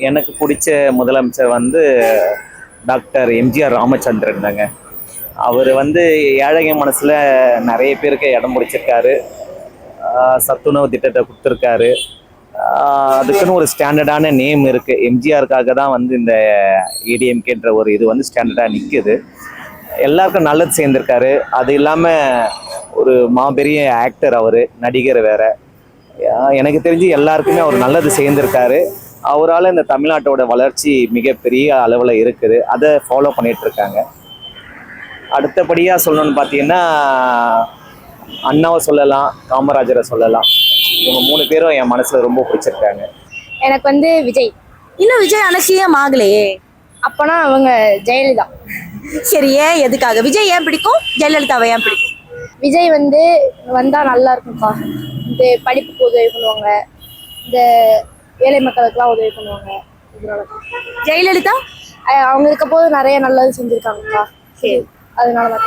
எனக்கு பிடிச்ச முதலமைச்சர் வந்து டாக்டர் எம்ஜிஆர் ராமச்சந்திரன் தாங்க. அவர் வந்து ஏழைங்க மனசில் நிறைய பேருக்கு இடம் பிடிச்சிருக்காரு. சத்துணவு திட்டத்தை கொடுத்துருக்காரு. அதுக்குன்னு ஒரு ஸ்டாண்டர்டான நேம் இருக்குது. எம்ஜிஆருக்காக தான் வந்து இந்த ஏடிஎம்கேன்ற ஒரு இது வந்து ஸ்டாண்டர்டாக நிற்குது. எல்லாருக்கும் நல்லது சேர்ந்துருக்காரு. அது இல்லாமல் ஒரு மாபெரிய ஆக்டர், அவர் நடிகர் வேற. எனக்கு தெரிஞ்சு எல்லாருக்குமே அவர் நல்லது சேர்ந்துருக்காரு. அவரால் இந்த தமிழ்நாட்டோட வளர்ச்சி மிகப்பெரிய அளவில் இருக்குது. அதை ஃபாலோ பண்ணிட்டு இருக்காங்க. அடுத்தபடியாக சொல்லணும்னு பார்த்தீங்கன்னா அண்ணாவை சொல்லலாம், காமராஜரை சொல்லலாம். இவங்க 3 பேரும் என் மனசில் ரொம்ப பிடிச்சிருக்காங்க. எனக்கு வந்து விஜய். இன்னும் விஜய் ஆனா சிஎம் ஆகலையே. அப்பனா அவங்க ஜெயலலிதா. சரி, ஏன் எதுக்காக விஜய் ஏன் பிடிக்கும், ஜெயலலிதாவை ஏன் பிடிக்கும்? விஜய் வந்து வந்தா நல்லா இருக்கும்ப்பா. இந்த படிப்புக்கு உதவி பண்ணுவாங்க, இந்த ஏழை மக்களுக்கெல்லாம் உதவி பண்ணுவாங்க. இதனால ஜெயலலிதா அவங்க இருக்க போது நிறைய நல்லது செஞ்சுருக்காங்கப்பா. சரி, அதனால தான்.